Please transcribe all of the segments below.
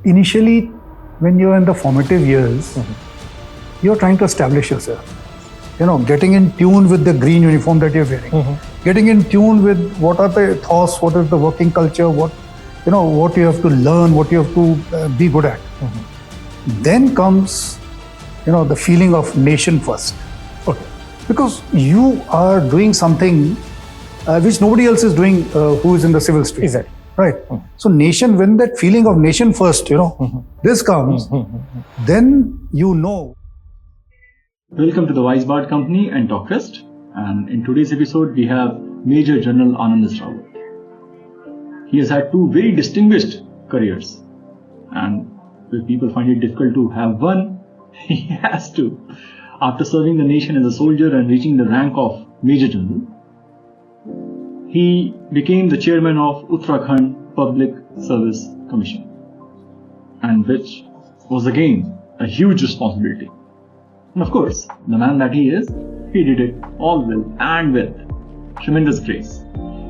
initially, when you're in the formative years, you're trying to establish yourself. Getting in tune with the green uniform that you're wearing, getting in tune with what are the thoughts, what is the working culture, what you have to learn, what you have to be good at. Then comes, the feeling of nation first. Okay. Because you are doing something which nobody else is doing who is in the civil street. Exactly. Right. So nation, when that feeling of nation first, this comes, then you know. Welcome to the Wise Bard Company and Talkfest. And in today's episode, we have Major General Anand Rawat. He has had two very distinguished careers. And if people find it difficult to have one, he has to. After serving the nation as a soldier and reaching the rank of Major General, he became the chairman of Uttarakhand Public Service Commission, and which was again a huge responsibility. And of course, the man that he is, he did it all well and with tremendous grace.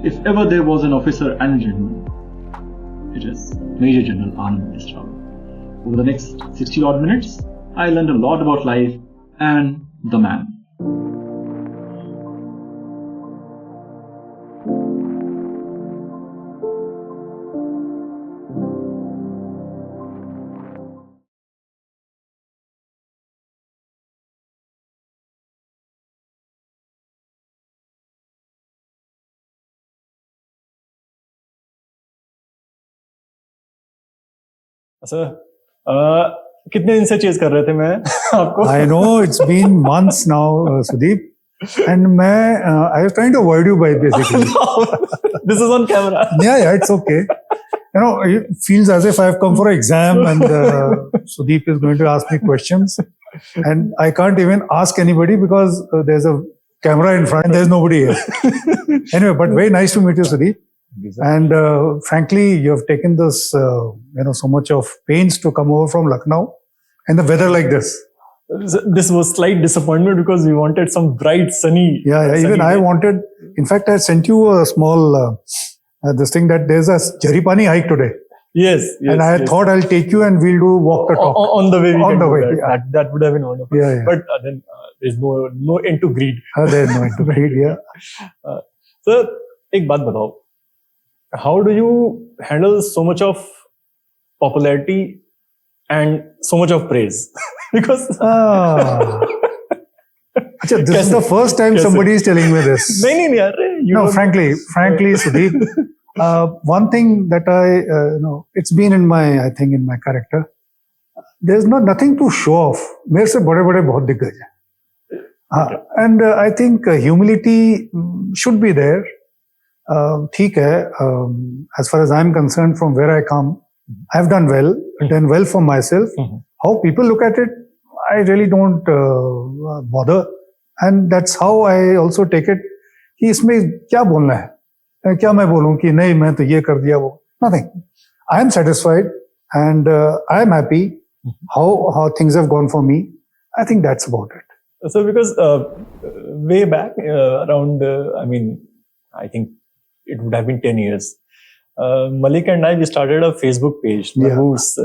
If ever there was an officer and a gentleman, it is Major General Anand Rawat. Over the next 60 odd minutes, I learned a lot about life and the man. Sir कितने दिन से chase कर रहे थे मैं आपको? I know it's been months now, Sudip, and I was trying to avoid you by basically. This is on camera. Yeah, it's okay. It feels as if I've come for an exam and Sudip is going to ask me questions, and I can't even ask anybody because there's a camera in front and there's nobody here. Anyway, but very nice to meet you, Sudip. And frankly, you have taken this, so much of pains to come over from Lucknow and the weather like this. This was slight disappointment because we wanted some bright, sunny. Yeah, sunny even day. I wanted. In fact, I sent you a small this thing that there's a Jaripani hike today. Yes. And I thought I'll take you and we'll do walk the talk. On the way. On the way. Yeah. That would have been wonderful. Yeah. But then there's no end to greed. There's no end to greed. Yeah. So, एक बात बताओ. How do you handle so much of popularity and so much of praise? Because this is the first time somebody is telling me this. No, frankly, Sudip, one thing that it's been in my character. There's nothing to show off. मेरे से बड़े बहुत दिग्गज हैं. And I think humility should be there. ठीक है, as far as I'm concerned, from where I come, I've done well for myself. How people look at it, I really don't bother. And that's how I also take it. कि इसमें क्या बोलना है? क्या मैं बोलूं कि नहीं मैं तो ये कर दिया वो? Nothing. I am satisfied and I am happy how things have gone for me. I think that's about it. So because way back around, I think it would have been 10 years. Malik and I, we started a Facebook page, Hobbies,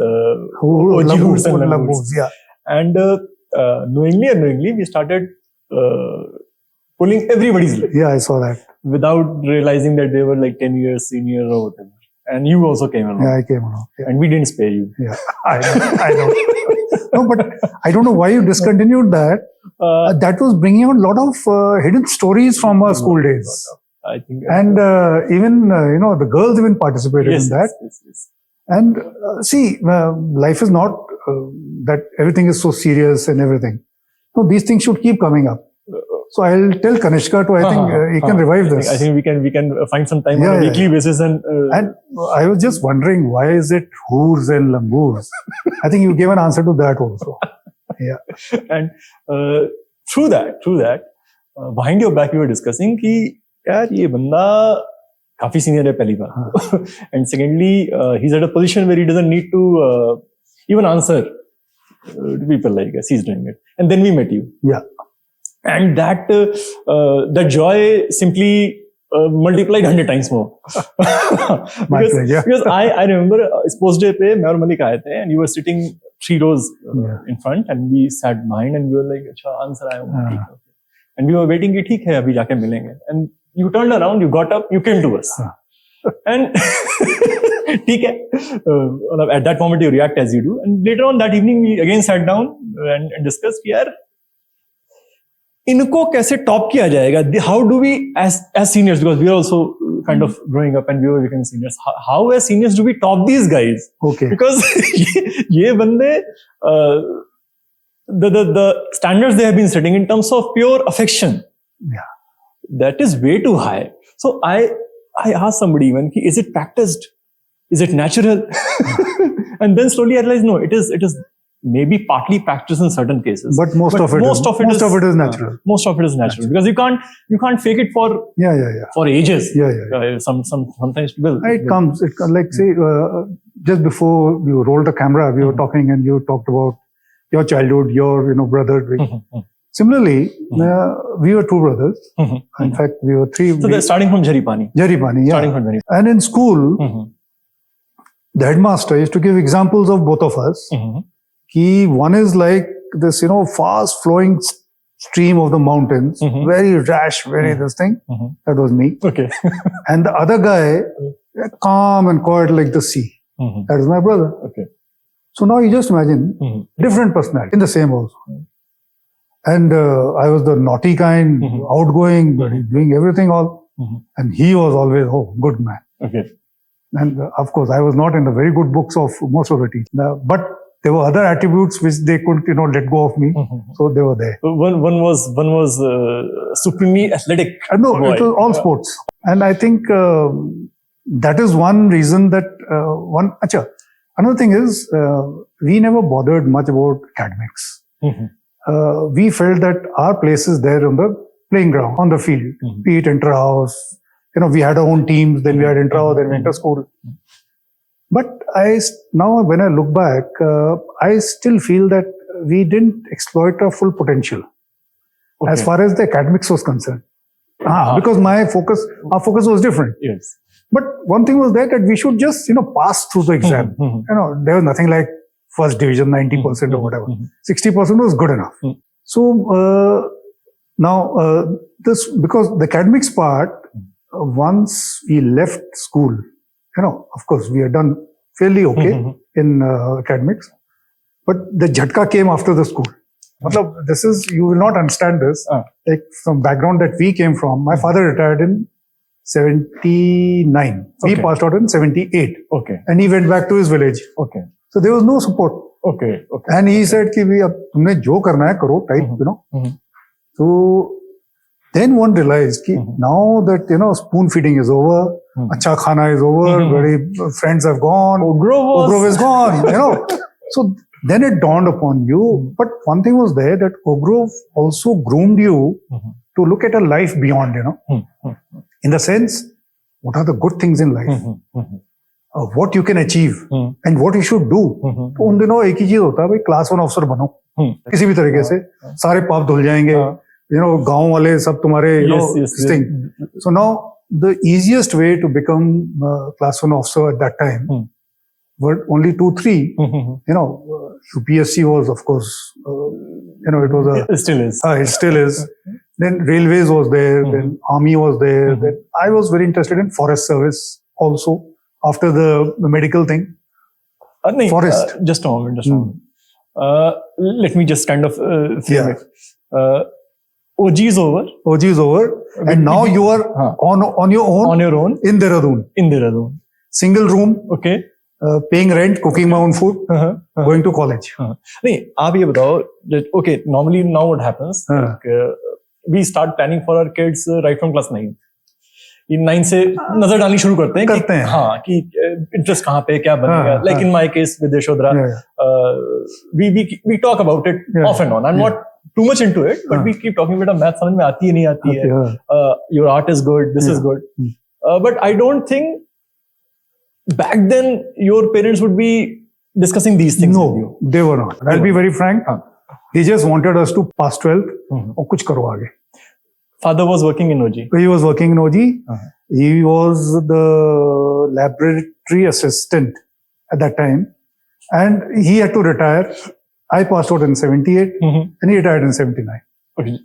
Hobbies and Hobbies. Yeah. And knowingly, unknowingly, we started pulling everybody's leg. Yeah, I saw that. Without realizing that they were like 10 years senior or whatever. And you also came along. Yeah, I came along. Yeah. And we didn't spare you. Yeah, I know. No, but I don't know why you discontinued that. That was bringing out a lot of hidden stories from our school days. I think. And even, the girls even participated in that. Yes. And see, life is not that everything is so serious and everything. No, these things should keep coming up. So I'll tell Kanishka to, I think he can revive this. I think we can find some time on a weekly basis. And I was just wondering, why is it hoors and langurs? I think you gave an answer to that also. Yeah. And through that, behind your back, we were discussing कि यार ये बंदा काफी senior है पहली बार. And secondly, he's at a position where he doesn't need to even answer to people like us. He's doing it. And then we met you. Yeah. And that joy simply multiplied 100 times more. because I remember sports day पे मैं और मलिक आए थे and you were sitting 3 rows in front and we sat behind and we were like अच्छा answer आया होगा and we were waiting कि ठीक है अभी जाके मिलेंगे and you turned around, you got up, you came to us and ठीक है at that moment you react as you do and later on that evening we again sat down and discussed कि यार इनको कैसे top किया जाएगा? How do we as seniors, because we are also kind of growing up and we were becoming seniors, how as seniors do we top these guys? Okay. Because ये बंदे the standards they have been setting in terms of pure affection, that is way too high. So I asked somebody even, is it practiced? Is it natural? And then slowly I realized no, it is maybe partly practiced in certain cases, but most of it is natural. Most of it is natural because you can't fake it for for ages. Sometimes it will. It comes like say just before you rolled the camera, we were talking and you talked about your childhood, your brother. Similarly, we were 2 brothers. In fact, we were 3. So they're starting from Jaripani. Jaripani, Starting from Jaripani. And in school, the headmaster used to give examples of both of us. One is like this, fast flowing stream of the mountains, very rash, very this thing. That was me. Okay. And the other guy, calm and quiet like the sea. That is my brother. Okay. So now you just imagine different personality in the same house. And I was the naughty kind, outgoing, doing everything all. And he was always, good man. Okay. And of course, I was not in the very good books of most of the teachers. But there were other attributes which they couldn't, let go of me. So they were there. One was supremely athletic. No, it was all sports. And I think that is one reason that another thing is we never bothered much about academics. We felt that our place is there on the playing ground, on the field, be it inter-house. We had our own teams, then we had inter-house, then inter-school. But now when I look back, I still feel that we didn't exploit our full potential as far as the academics was concerned. Because our focus was different. Yes. But one thing was that we should just, pass through the exam. There was nothing like first division, 90% or whatever. 60% was good enough. So now this, because the academics part, once we left school, of course, we had done fairly okay in academics, but the jhatka came after the school. This is, you will not understand this. Like some background that we came from, my father retired in 79. We passed out in 78. Okay. And he went back to his village. Okay. So there was no support. Okay. And he said, ki bhi ab tumne jo karna hai karo, type, So then one realized ki now that, spoon feeding is over, acha khana is over, very friends have gone, Ogrove is gone, So then it dawned upon you. But one thing was there that Ogrove also groomed you to look at a life beyond, in the sense, what are the good things in life? What you can achieve and what you should do. तो उन दिनों एक ही चीज होता है भाई class 1 अफसर बनो किसी भी तरीके से सारे पाप धुल जाएंगे गांव वाले सब तुम्हारे this thing. So now the easiest way to become class 1 officer at that time were only 2-3. UPSC was of course it was it still is. It still is. Then railways was there. Then army was there. Then I was very interested in forest service also. After the medical thing, forest. Just a moment. Let me just kind of frame it. OG is over. OG is over, and now you are on your own. On your own in Dehradun. Single room. Okay. Paying rent, cooking my own food, going to college. नहीं, आप ये बताओ. Okay, normally now what happens? We start planning for our kids right from class 9. In 9 से नजर डालनी शुरू करते हैं कि इंटरेस्ट कहाँ पे क्या बनेगा. Like in my case with Yashodhara, we talk about it off and on. I'm not too much into it, but we keep talking about math समझ में आती है नहीं आती है. Your art is good, this is good. But I don't think back then your parents would be discussing these things with you. No, they were not. I'll be very frank. They just wanted us to pass 12th और कुछ करो आगे. Father was working in OG. He was working in OG. He was the laboratory assistant at that time. And he had to retire. I passed out in 78 and he retired in 79. Okay.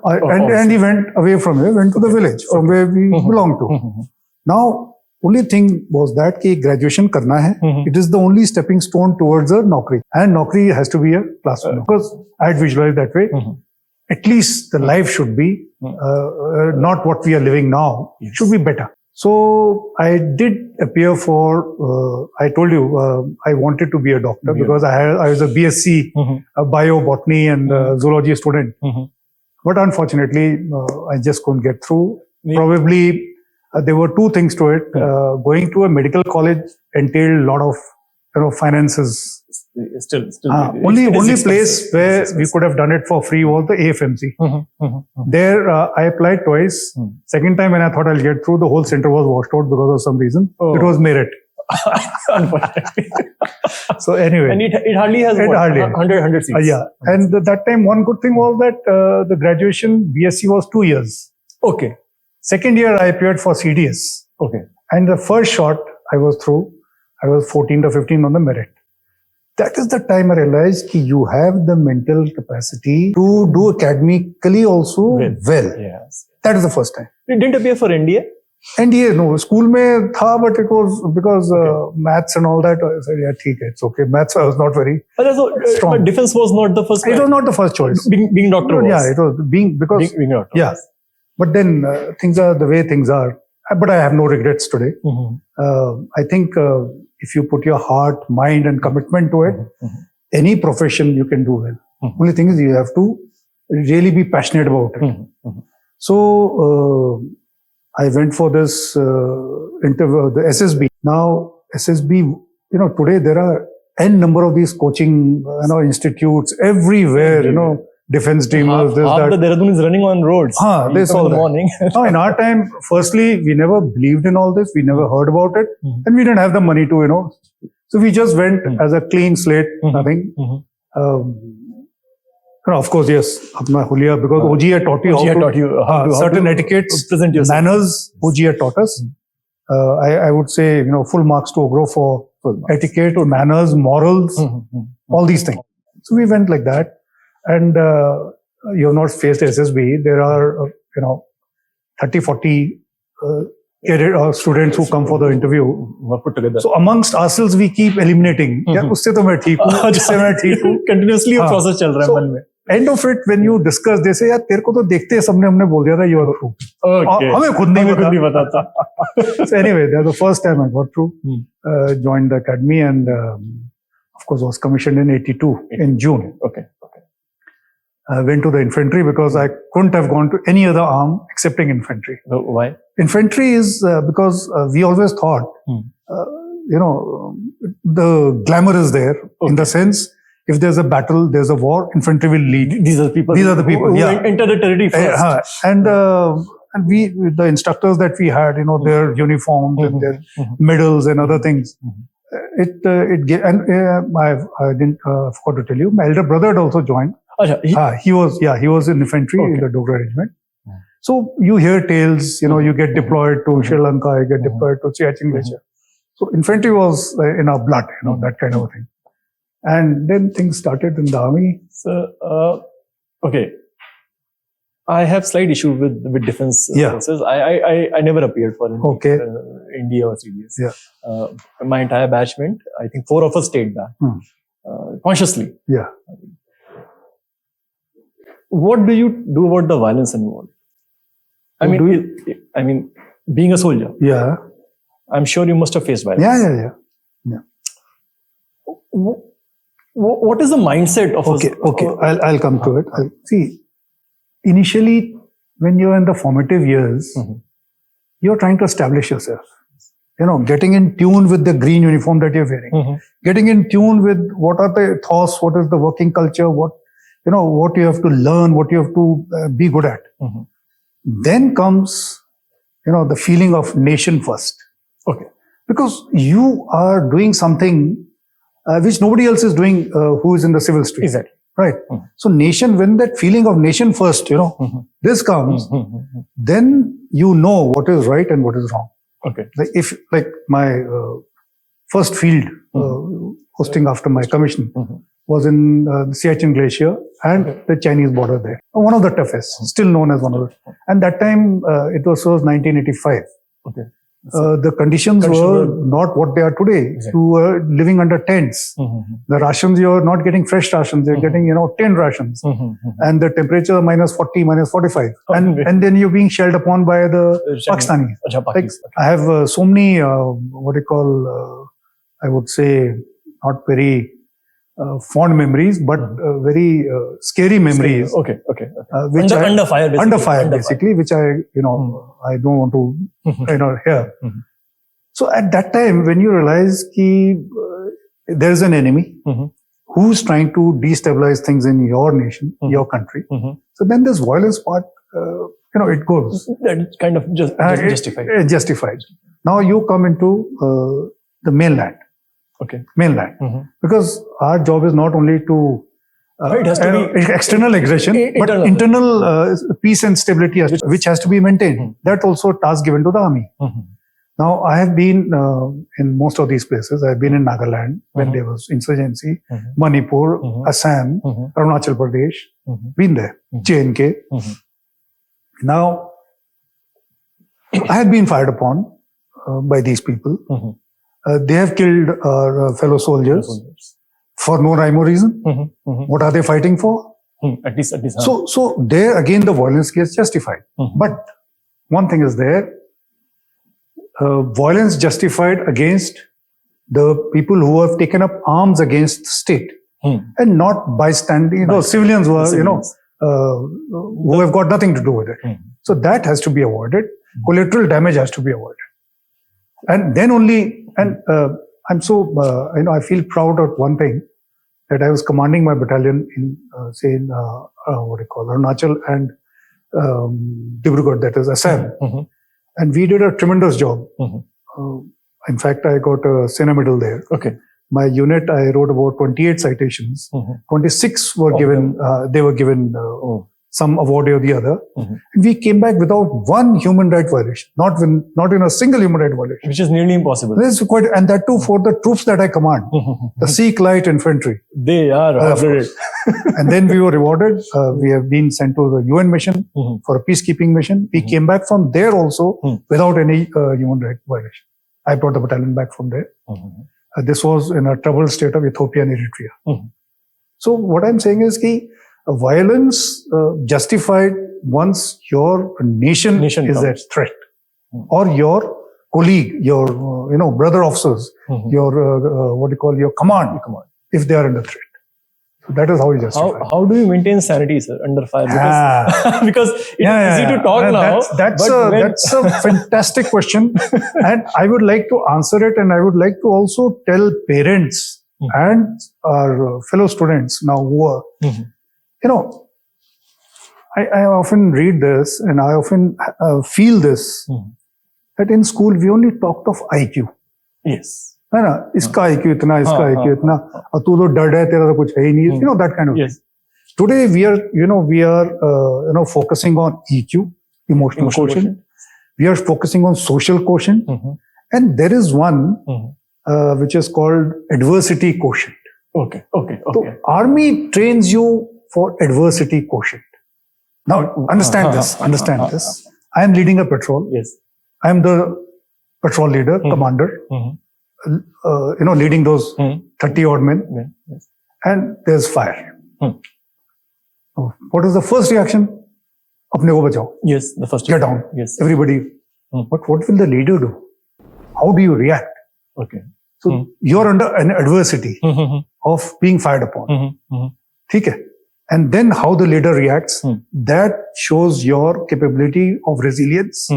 And he went away from here, went to the village from where we belong to. Now, only thing was that कि graduation करना है. It is the only stepping stone towards a naukri. And naukri has to be a classroom. Because I had visualized that way. At least the life should be not what we are living now. It should be better. So I did appear for, I told you, I wanted to be a doctor because I was a BSc, a bio, botany and zoology student. But unfortunately, I just couldn't get through. Probably there were two things to it. Going to a medical college entailed a lot of finances. Still only place where we could have done it for free was the AFMC. There I applied twice. Second time when I thought I'll get through, the whole center was washed out because of some reason. It was merit. Unfortunately. So anyway. And it hardly has 100 seats. Yeah. And that time one good thing was that the graduation BSc was 2 years. Okay. Second year I appeared for CDS. Okay. And the first shot I was through. I was 14 to 15 on the merit. That is the time I realized that you have the mental capacity to do academically also well. Yes. That is the first time. You didn't appear for NDA? NDA, no. School mein tha, but it was because maths and all that. I said, yeah, theek hai, it's okay. Maths I was not very strong. But defense was not the first. It was not the first choice. Being doctor was. Yeah, it was being doctor. Yeah. But then things are the way things are. But I have no regrets today. I think if you put your heart, mind and commitment to it, any profession you can do well. Only thing is you have to really be passionate about it. So I went for this interview, the SSB. Now SSB, today there are n number of these coaching institutes everywhere, defense dreamers, this, that. The Dehradun is running on roads. They saw in the morning. Now, in our time, firstly, we never believed in all this. We never heard about it. And we didn't have the money to, So we just went as a clean slate, nothing. Of course, yes, apna huliya, because OG had taught you how to certain etiquettes, manners, OG had taught us. I would say, full marks to Ogro for etiquette, manners, morals, all these things. So we went like that. And you have not faced SSB. There are, 30, 40 students who come for the interview. So amongst ourselves, we keep eliminating. Usse to main theek hu, isse main theek hu. Continuously a process chal raha hai man mein. End of it, when you discuss, they say, yaar, tere ko to dekhte hai, sabne humne bol diya tha, you are through. Okay. Hame khud nahi pata tha. So anyway, that's the first time I got through. Joined the academy and, of course, was commissioned in 82 in June. Okay. I went to the infantry because I couldn't have gone to any other arm excepting infantry. So why? Infantry is because we always thought, the glamour is there in the sense, if there's a battle, there's a war, infantry will lead. These are the people who enter the territory first. And we, the instructors that we had, their uniforms and their medals and other things. It gave, and I didn't forgot to tell you, my elder brother had also joined. He was in infantry in the Dogra regiment. So you hear tales, you get deployed to Sri Lanka, you get deployed to Siachen Glacier. So infantry was in our blood, that kind of a thing. And then things started in the army. So, okay. I have slight issue with defense forces. I never appeared for India or CDS. Yeah. My entire batch went. I think 4 of us stayed back consciously. Yeah. What do you do about the violence involved? I mean, being a soldier. Yeah. I'm sure you must have faced violence. Yeah. What is the mindset of? Okay. I'll come to it. See, initially, when you're in the formative years, you're trying to establish yourself. Getting in tune with the green uniform that you're wearing, getting in tune with what are the thoughts, what is the working culture, what you have to learn, what you have to be good at. Then comes, the feeling of nation first. Okay. Because you are doing something which nobody else is doing who is in the civil street. Exactly. Right. So nation, when that feeling of nation first, this comes, then you know what is right and what is wrong. Okay. Like my first field hosting after my commission was in the Siachen Glacier and the Chinese border there. One of the toughest, still known as one of the. And that time it was 1985. Okay. The conditions were not what they are today. Exactly. You were living under tents. The rations, you're not getting fresh rations. You're getting, tin rations. And the temperature minus 40, minus 45. And then you're being shelled upon by the Pakistanis. Like, I have so many, I would say, not very fond memories, but very scary memories. Okay. Which under fire, basically. Under fire, basically, which I don't want to, hear. So at that time, when you realize there is an enemy who's trying to destabilize things in your nation, your country, so then this violence part, it goes. That kind of justified. Justified. Now you come into the mainland. Okay. Mainland. Because our job is not only to it has to be external aggression, but internal peace and stability, which has to be maintained. That also a task given to the army. Now, I have been in most of these places. I've been in Nagaland when there was insurgency, Manipur, Assam, Arunachal Pradesh, been there, J&K. Now, I have been fired upon by these people. They have killed our fellow soldiers for no rhyme or reason. What are they fighting for? At least. So there again the violence gets justified. But one thing is there, violence justified against the people who have taken up arms against the state and not bystanding, civilians who are, who have got nothing to do with it. So that has to be avoided. Collateral damage has to be avoided. And then only, I'm so, I feel proud of one thing, that I was commanding my battalion in, Arunachal and Dibrugarh, that is Assam. And we did a tremendous job. In fact, I got a Sena medal there. Okay. My unit, I wrote about 28 citations. 26 were given, they were given some award or the other. And we came back without one human right violation, not in a single human right violation. Which is nearly impossible. This is quite, and that too for the troops that I command, the Sikh Light Infantry. They are And then we were rewarded. We have been sent to the UN mission for a peacekeeping mission. We came back from there also without any human right violation. I brought the battalion back from there. This was in a troubled state of Ethiopia and Eritrea. So what I'm saying is that violence justified once your nation is at threat, or your colleague, your brother officers, your your command, if they are under threat. So that is how you justify. How do you maintain sanity, sir, under fire? Because it's easy to talk now. That's a fantastic question, and I would like to answer it, and I would like to also tell parents and our fellow students now who are, I often read this and I often feel this, that in school we only talked of IQ. Yes. है ना, इसका IQ इतना, इसका IQ इतना, और तू तो डर है, तेरा तो कुछ है ही नहीं, that kind of thing. Today we are focusing on EQ, emotional quotient. We are focusing on social quotient, and there is one which is called adversity quotient. Okay. So army trains you for adversity quotient. Now understand this. I am leading a patrol. Yes. I am the patrol leader, commander. Leading those 30 odd men, and there's fire. What is the first reaction? Apne ko bachao. Yes, the first. Get down. Yes. Everybody. But what will the leader do? How do you react? Okay. So you're under an adversity of being fired upon. Okay. And then how the leader reacts, that shows your capability of resilience,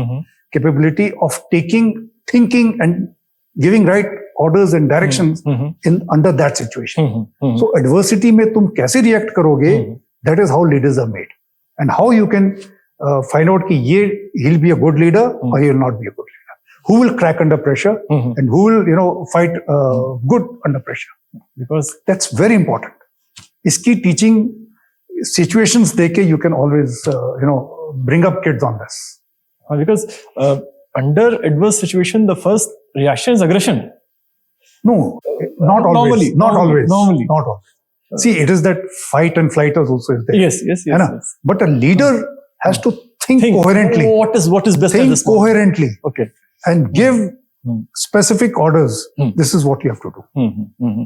capability of thinking and giving right orders and directions under that situation. So adversity mein tum kaise react karoge, that is how leaders are made. And how you can find out ki he'll be a good leader or he will not be a good leader. Who will crack under pressure and who will, fight good under pressure. Because that's very important. iski teaching situations deke you can always bring up kids on this. Because under adverse situation, the first reaction is aggression. No, not always. Normally. See, it is that fight and flight also is there. Yes. But a leader has to think coherently. What is best at Think this moment? coherently. Okay. And give specific orders. This is what you have to do.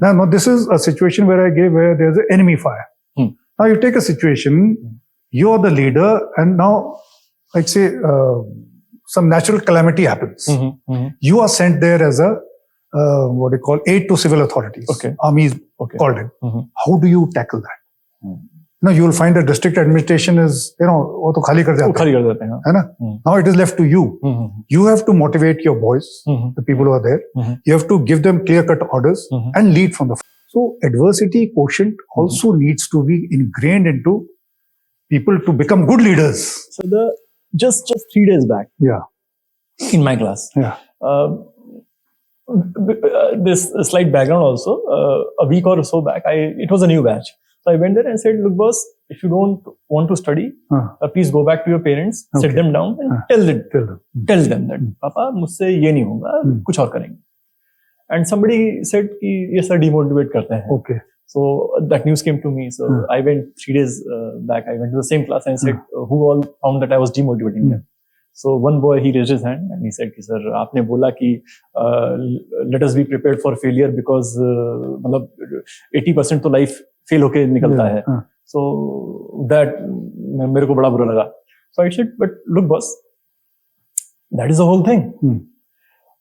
Now, this is a situation where there's an enemy fire. Now, you take a situation, you're the leader, and now, like say, some natural calamity happens. You are sent there as a what they call aid to civil authorities. Okay. Army is called in. How do you tackle that? Now you will find the district administration is, वो तो खाली कर जाते हैं, है ना? Now it is left to you. You have to motivate your boys, the people who are there. You have to give them clear-cut orders and lead from the front. So adversity quotient also needs to be ingrained into people to become good leaders. So just 3 days back, in my class, this slight background also, a week or so back, it was a new batch. So I went there and said, look boss, if you don't want to study, please go back to your parents, sit them down and tell them that, Papa, मुझसे ये नहीं होगा, कुछ और करेंगे. And somebody said कि ये sir demotivate करते हैं. Okay. So that news came to me. So I went 3 days back, I went to the same class and said, who all found that I was demotivating them. So one boy, he raised his hand and he said, sir, आपने बोला कि let us be prepared for failure because मतलब 80% तो life fail होके निकलता है. So that मेरे को बड़ा बुरा लगा. So I said, but look boss, that is the whole thing.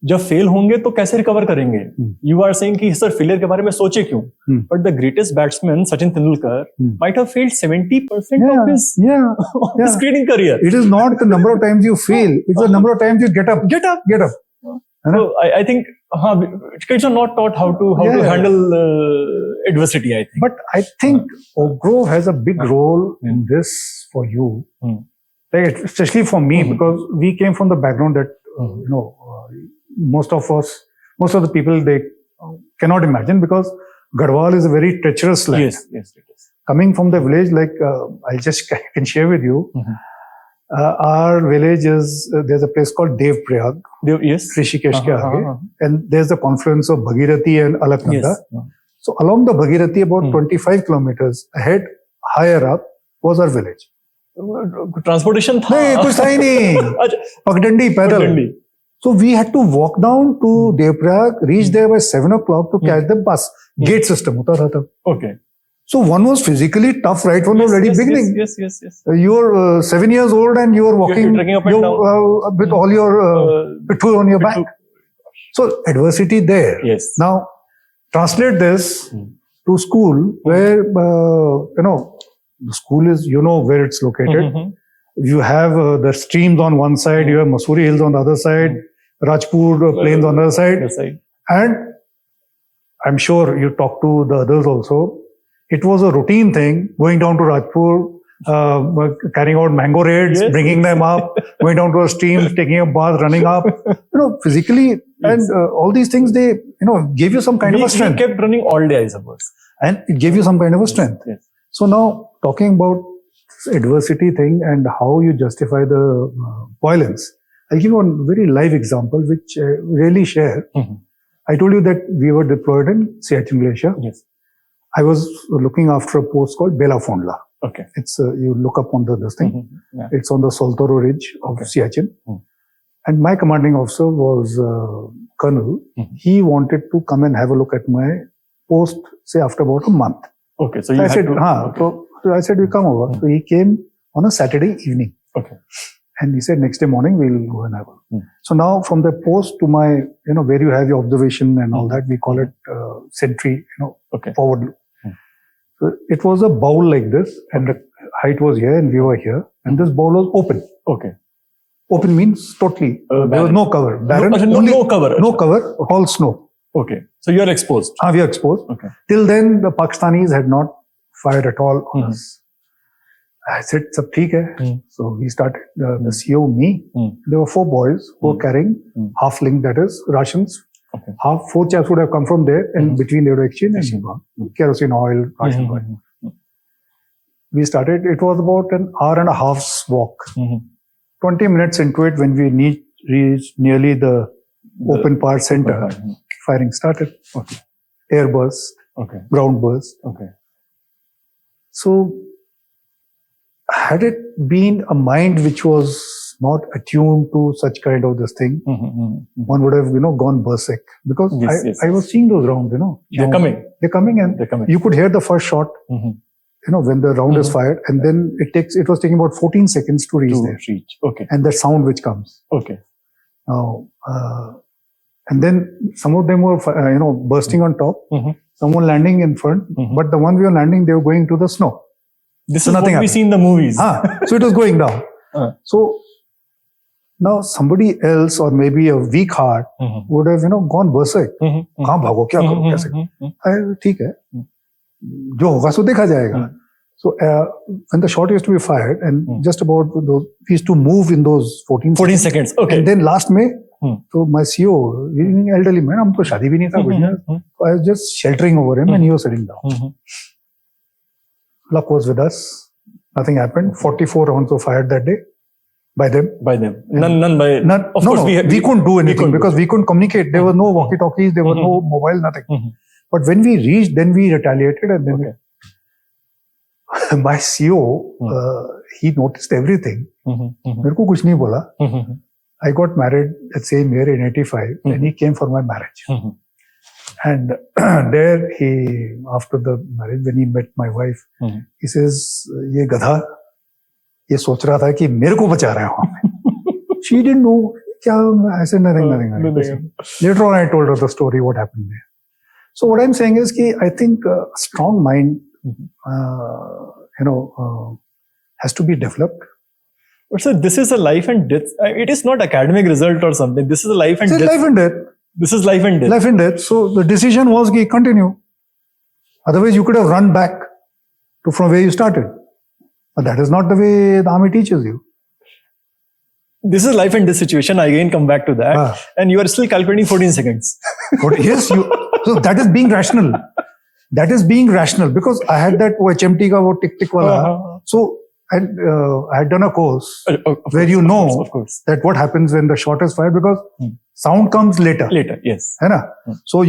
जब फेल होंगे तो कैसे रिकवर करेंगे? You are saying कि सर फेलियर के बारे में सोचे क्यों? But the greatest batsman Sachin Tendulkar might have failed 70% of his cricketing career. It is not the number of times you fail; it's the number of times you get up. So I think kids are not taught how to handle adversity. I think. But I think Oak Grove has a big role in this for you, like especially for me, because we came from the background that most of the people, they cannot imagine, because Garhwal is a very treacherous land. Yes, it is. Coming from the village, like I can share with you, our village is, there's a place called Dev Prayag, Rishikesh ke aage, and there's the confluence of Bhagirathi and Alaknanda. So along the Bhagirathi, about 25 kilometers ahead, higher up, was our village. Transportation था? नहीं, कुछ था ही नहीं. Pagdandi, पैदल. So we had to walk down to Devprayag, reach there by 7 o'clock to catch the bus. Gate system hota tha tab. Okay. So one was physically tough right from the very beginning. Yes. You were 7 years old and you were walking with all your pithu on your back. So adversity there. Yes. Now translate this to school where the school is, where it's located. You have the streams on one side, you have Masuri Hills on the other side, Rajpur plains on the other side. And I'm sure you talk to the others also. It was a routine thing, going down to Rajpur, carrying out mango raids, bringing them up, going down to a stream, taking a bath, running up, physically. And all these things, they, gave you some kind of a strength. We kept running all day, I suppose. And it gave you some kind of a strength. Yes. So now, talking about adversity thing and how you justify the violence, I'll give you one very live example, which I really share. I told you that we were deployed in Siachen Glacier. Yes. I was looking after a post called Bela Fondla. Okay. It's, you look up on this thing. It's on the Soltoro Ridge of Siachen. And my commanding officer was Colonel. He wanted to come and have a look at my post, say, after about a month. Okay. So I said, So I said, you come over. So he came on a Saturday evening. Okay. And he said, next day morning, we'll go and have a. So now from the post to my, where you have your observation and all that, we call it sentry, forward look. So it was a bowl like this, and the height was here and we were here. And this bowl was open. Okay. Open means totally, there was no cover. Barren, no cover. No cover, all snow. Okay. So you are exposed. We are exposed. Okay. Till then, the Pakistanis had not fired at all on us. I said, "Sab theek hai." So we started, the CO, me. There were 4 boys who were carrying half link, that is, rations. Okay. 4 chaps would have come from there, and between they would exchange and gone. Kerosene oil, ration oil. we started. It was about an hour and a half's walk. 20 minutes into it, when we reached nearly the open part center, firing started. Okay. Air burst, ground burst. Okay. So, had it been a mind which was not attuned to such kind of this thing, one would have, gone berserk. Because I was seeing those rounds, They're coming and you could hear the first shot, when the round is fired, and then it was taking about 14 seconds to reach there. Okay. And the sound which comes. Okay. Now, and then some of them were, bursting on top, someone landing in front, but the one we were landing, they were going to the snow. This is what we see in the movies. So it was going down. So now somebody else, or maybe a weak heart, would have, gone berserk. कहाँ भागो, क्या करो, कैसे? ठीक है. जो होगा सो देखा जाएगा. So when the shot used to be fired, and just about those, we used to move in those 14 seconds. Okay. And then last May, so my CEO, elderly man, हमको शादी भी नहीं था कुछ ना. So I was just sheltering over him, and he was sitting down. Luck was with us. Nothing happened. 44 rounds were fired that day by them. None by. Of course, we couldn't do anything because we couldn't communicate. There were no walkie-talkies. There were no mobile. Nothing. But when we reached, then we retaliated, and then my CEO, he noticed everything. मेरे को कुछ नहीं बोला. I got married that same year in 85, and he came for my marriage. And there after the marriage, when he met my wife, he says, ये गधा, ये सोच रहा था कि मेरे को बचा रहा है वहाँ. She didn't know, I said nothing. Later on, I told her the story, what happened there. So what I'm saying is, I think a strong mind, has to be developed. But sir, this is a life and death. It is not academic result or something. This is a life and death. Life and death. This is life and death. Life and death. So the decision was to continue. Otherwise, you could have run back to from where you started. But that is not the way the army teaches you. This is life and death situation. I again come back to that. And you are still calculating 14 seconds. Yes, so that is being rational. That is being rational, because I had that HMT ka wo tick tick wala. So I had done a course where of course. that what happens when the shot is fired, because sound comes later. Yes. है ना? So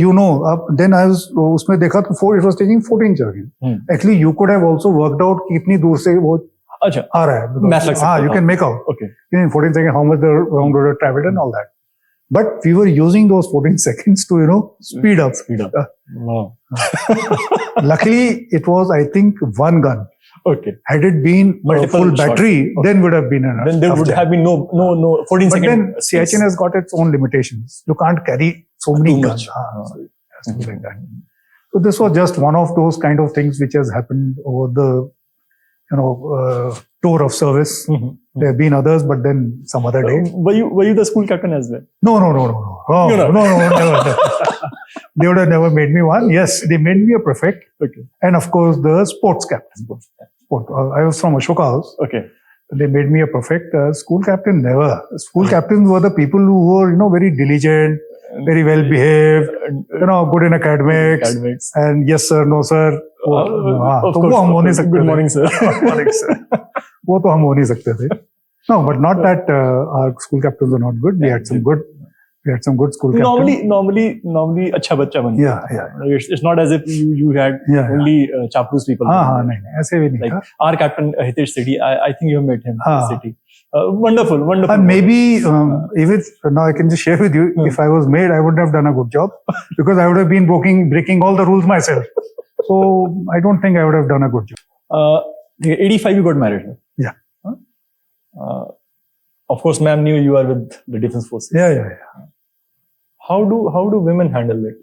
then I was उसमें देखा तो it was taking 14 seconds. Actually, you could have also worked out कितनी दूर से वो आ रहा है. You can make out. Okay. In 14 seconds how much the round would have traveled and all that. But we were using those 14 seconds to, speed up. Wow. Luckily, it was, I think, one gun. Okay. Had it been multiple full battery, then would have been enough. Then there would have been no 14 seconds. But then Siachen has got its own limitations. You can't carry so many guns. So it has to be like that. So this was just one of those kind of things which has happened over the, tour of service. There have been others, but then some other day. Were you the school captain as well? No. Oh, never. They would have never made me one. Yes, they made me a prefect. Okay. And of course, the sports captain. I was from Ashoka House. Okay. They made me a prefect. School captain, never. School captains were the people who were, very diligent, very well behaved, good in academics. And yes sir, no sir. Of course. Good morning sir. Good morning sir. वो तो हम हो नहीं सकते थे. No, but not that our school captains were not good. We had some good school captains. Normally अच्छा बच्चा बन गया. Yeah. It's not as if you had only chaprus people. नहीं, ऐसे भी नहीं था. Like our captain Hitesh Sethi, I think you have met him. Sethi. Wonderful. And maybe even now I can just share with you, if I was made, I wouldn't have done a good job because I would have been breaking all the rules myself. So I don't think I would have done a good job. 85 you got married. Yeah. Of course, ma'am knew you are with the defense forces. Yeah. How do women handle it?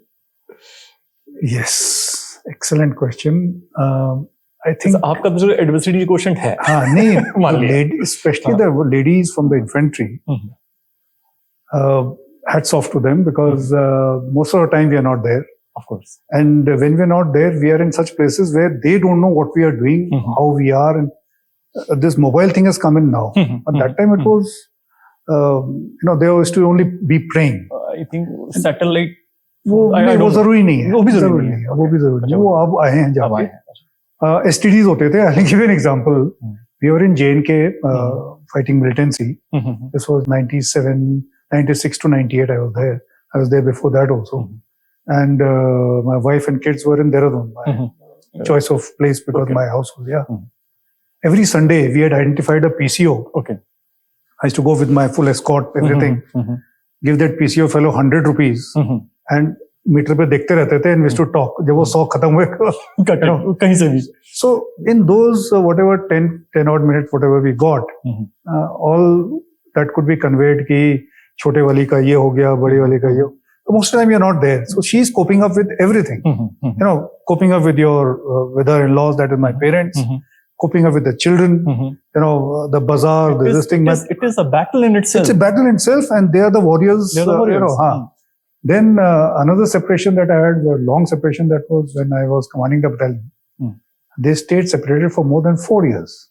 Yes, excellent question. I think आपका जो adversity quotient है. नहीं, especially the ladies from the infantry. Hats off to them because most of the time we are not there. Of course. And when we are not there, we are in such places where they don't know what we are doing, how we are, and this mobile thing has come in now. At that time, it was, they used to only be praying. I think satellite. वो जरूरी नहीं है. वो भी जरूरी नहीं है. वो अब आए हैं जाके. STDs होते थे. I'll give you an example. We were in J&K fighting militancy. This was 96 to 98. I was there. I was there before that also. And my wife and kids were in Dehradun. My choice of place because my house was here. Every Sunday we had identified a PCO. Okay. I used to go with my full escort, everything. Give that PCO fellow 100 rupees. And metre पे देखते रहते थे and we used to talk. जब वो 100 खत्म हुए, कहीं से भी. So in those whatever 10 odd minutes whatever we got, all that could be conveyed कि छोटे वाली का ये हो गया, बड़ी वाली का ये. Most of the time you're not there. So she's coping up with everything. Coping up with your with her in-laws, that is my parents. Coping up with the children, the bazaar, this thing. It is a battle in itself. It's a battle in itself, and they are the warriors. They are the warriors. Then another separation that I had, a long separation, that was when I was commanding the battalion. They stayed separated for more than 4 years.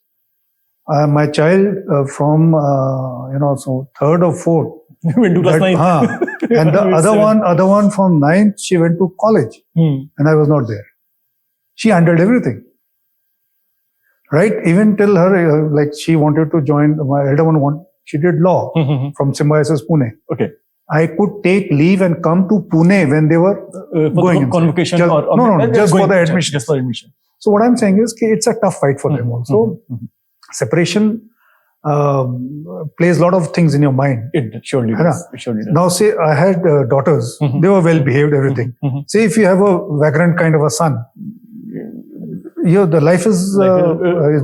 My child from so third or fourth went to class 9. And the other one from 9th, she went to college, and I was not there. She handled everything. Right, even till her like she wanted to join. My elder one she did law from Symbiosis Pune. Okay, I could take leave and come to Pune when they were going convocation just for the admission. Just for admission. So what I'm saying is, it's a tough fight for them also. Separation plays a lot of things in your mind. It surely does. Now, say I had daughters; they were well behaved, everything. Say if you have a vagrant kind of a son. The life is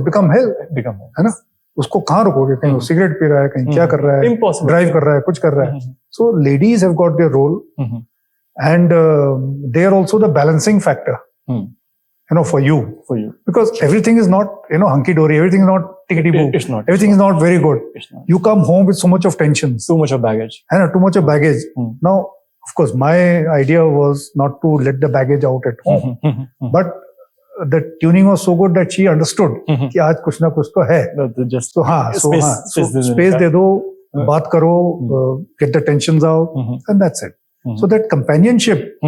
become hell, है ना? उसको कहाँ रोकोगे? कहीं वो cigarette P रहा है, कहीं क्या कर रहा है, ड्राइव कर रहा है, कुछ कर रहा है. So ladies have got their role, and they are also the balancing factor, for you, because everything is not hunky dory, everything is not tickety boo, everything is not very good. You come home with so much of tension, too much of baggage, too much of baggage. Now, of course, my idea was not to let the baggage out at home, but the tuning was so good that she understood कि आज कुछ ना कुछ तो है. Space दे दो, बात करो, get the tensions out, and that's it. So that companionship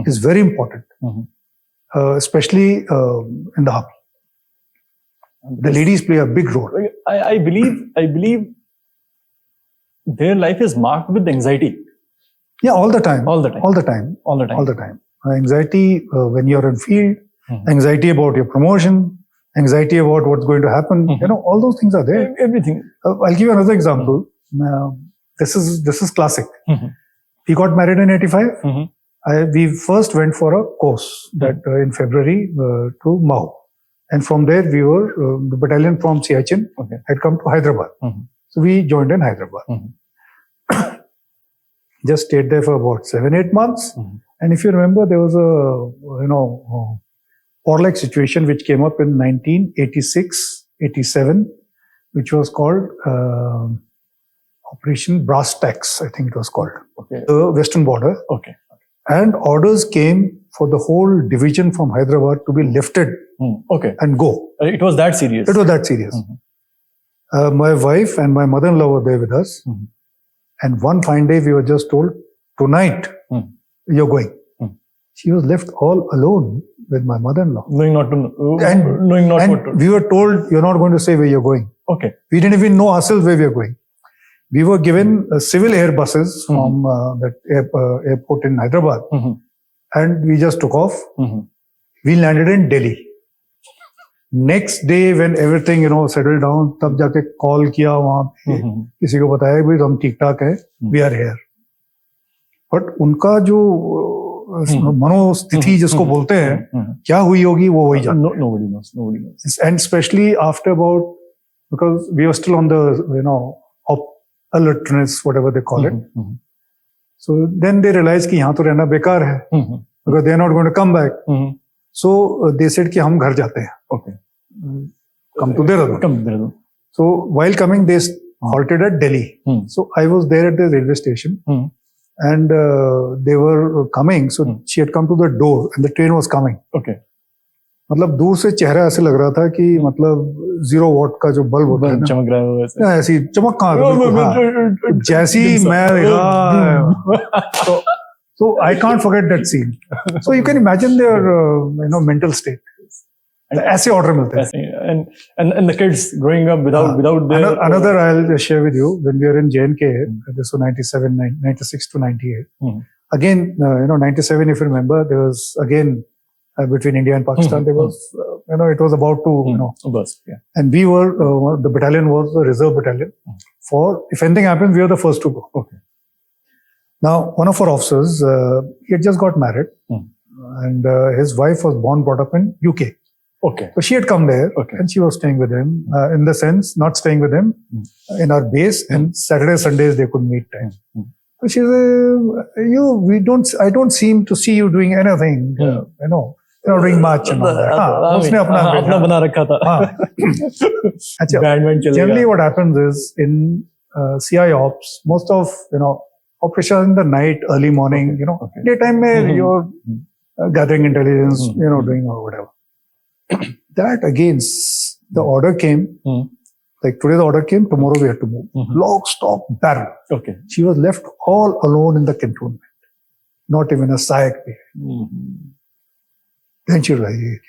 is very important, especially in the hobby. The ladies play a big role. I believe their life is marked with anxiety. Yeah, all the time. Anxiety when you're in field. Anxiety about your promotion, anxiety about what's going to happen. All those things are there. Everything. I'll give you another example. This is classic. We got married in 85. We first went for a course that in February to Mau, and from there we were the battalion from Siachen had come to Hyderabad. So we joined in Hyderabad. Just stayed there for about 7-8 months. And if you remember, there was a warlike situation which came up in 1986-87, which was called Operation Brass Tacks, I think it was called. The Western border. And orders came for the whole division from Hyderabad to be lifted and go. It was that serious? It was that serious. My wife and my mother-in-law were there with us. And one fine day we were just told, tonight you're going. She was left all alone with my mother-in-law. Knowing not what to. We were told, you're not going to say where you're going. We didn't even know ourselves where we were going. We were given civil air buses from that airport in Hyderabad. And we just took off. We landed in Delhi. Next day when everything settled down, तब जाके call किया वहाँ पे किसी को बताया भाई हम ठीक ठाक हैं, we are here. But उनका जो मनोस्थिति जिसको बोलते हैं, क्या हुई होगी वो वही जानता है. Nobody knows. And especially after about, because we were still on the alertness, whatever they call it. So then they realized कि यहाँ तो रहना बेकार है, because they are not going to come back. So they said कि हम घर जाते हैं. Come to Dehradun. So while coming, they halted at Delhi. So I was there at the railway station. And they were coming, so she had come to the door and the train was coming. मतलब दूर से चेहरा ऐसे लग रहा था कि मतलब 0 वॉट का जो बल्ब होता है ना, चमक रहा है वैसे, ऐसी चमक कहाँ जैसी मैं so I can't forget that scene. So you can imagine their mental state. ऐसे order मिलते हैं. And the kids growing up without their another I'll just share with you. When we were in JNK, this was 96 to 98. Again, 97, if you remember, there was again between India and Pakistan, there was, it was about to, burst. Yeah. And we were, the battalion was the reserve battalion. For, if anything happens, we were the first to go. Okay. Now, one of our officers, he had just got married, and his wife was brought up in UK. Okay. So she had come there, and she was staying with him, in the sense, not staying with him in our base, and Saturdays, Sundays, they could meet time. So she said, I don't seem to see you doing anything, you're not doing much. And all that. उसने अपना बना रखा था. Generally what happens is in CI ops, most of, operations in the night, early morning, daytime you're gathering intelligence, doing or whatever. That again, the order came, like today the order came, tomorrow we had to move. Lock, stock, barrel. Okay. She was left all alone in the cantonment. Not even a sayak. Then she realized,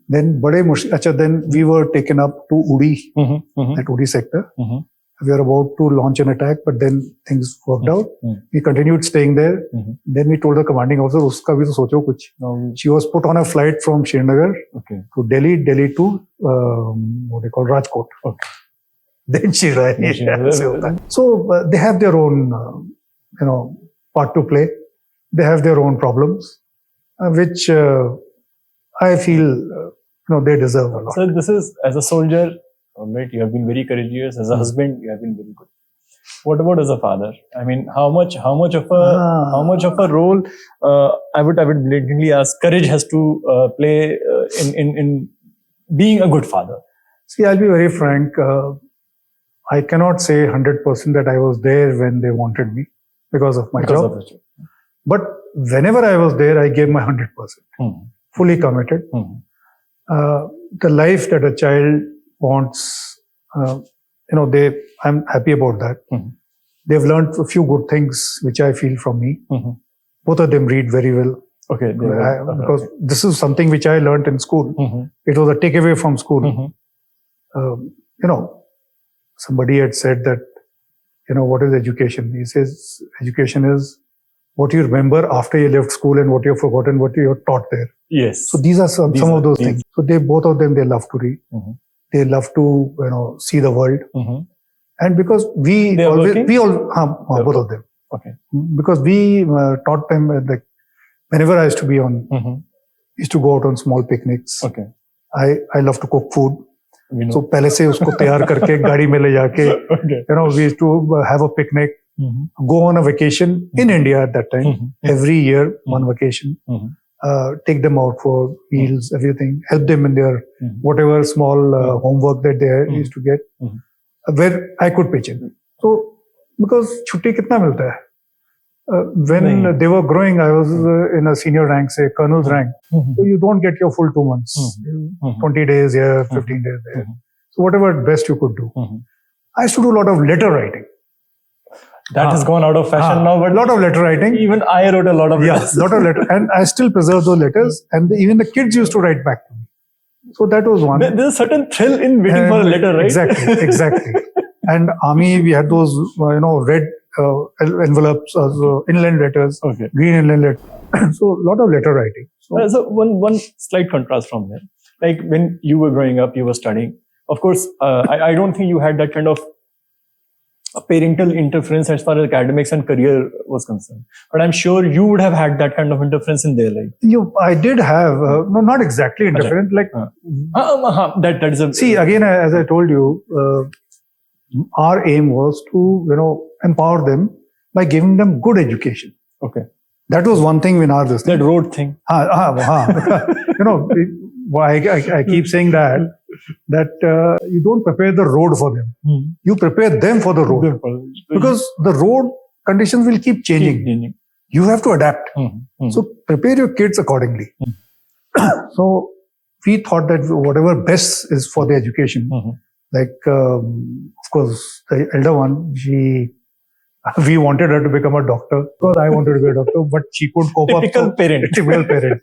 then then we were taken up to Uri, at Uri sector. We were about to launch an attack, but then things worked out. We continued staying there. Then we told the commanding officer, uska bhi to socho kuch. She was put on a flight from Srinagar to Delhi to what they call Rajkot. Then she realized. So they have their own, part to play. They have their own problems, which I feel, they deserve a lot. So this is, as a soldier, right, you have been very courageous. As a husband, you have been very good. What about as a father? I mean, how much of a role I would blatantly ask, courage has to play in being a good father? See, I'll be very frank. I cannot say 100% that I was there when they wanted me because of my job. But whenever I was there, I gave my 100%, fully committed. The life that a child wants, I'm happy about that. They've learned a few good things, which I feel from me. Both of them read very well. Okay. Because this is something which I learned in school. It was a takeaway from school. Somebody had said that, what is education? He says, education is what you remember after you left school and what you've forgotten, what you're taught there. Yes. So these are some of those things. So both of them, they love to read. They love to, see the world. And because both of them. Okay. Because we taught them, like, whenever I used to be on, used to go out on small picnics. Okay. I love to cook food. So पहले से उसको तैयार करके गाड़ी में ले जाके, we used to have a picnic, go on a vacation in India at that time, every year, one vacation, take them out for meals, everything, help them in their whatever small homework that they used to get, where I could pitch in. So, because छुट्टी कितना मिलता है? When they were growing, I was in a senior rank, say colonel's rank. So you don't get your full 2 months, 20 days here, 15 days there. So whatever best you could do. I used to do a lot of letter writing. That has gone out of fashion now, but a lot of letter writing. Even I wrote a lot of letters. Yeah, lot of letters. And I still preserve those letters. And even the kids used to write back to me. So that was one. There's a certain thrill in waiting for a letter, right? Exactly. And army, we had those, red envelopes, inland letters, green inland letters. So a lot of letter writing. So one slight contrast from there. Like when you were growing up, you were studying. Of course, I don't think you had that kind of parental interference as far as academics and career was concerned. But I'm sure you would have had that kind of interference in their life. I did have, no, not exactly interference. Like that is a... See, again, as I told you, our aim was to, empower them by giving them good education. Okay. That was one thing in our business. That road thing. I keep saying that you don't prepare the road for them. You prepare them for the road. Because the road conditions will keep changing. You have to adapt. So prepare your kids accordingly. So we thought that whatever best is for the education, like, of course, the elder one, she We wanted her to become a doctor because I wanted to be a doctor, but she could cope up. Typical parent. Typical parent.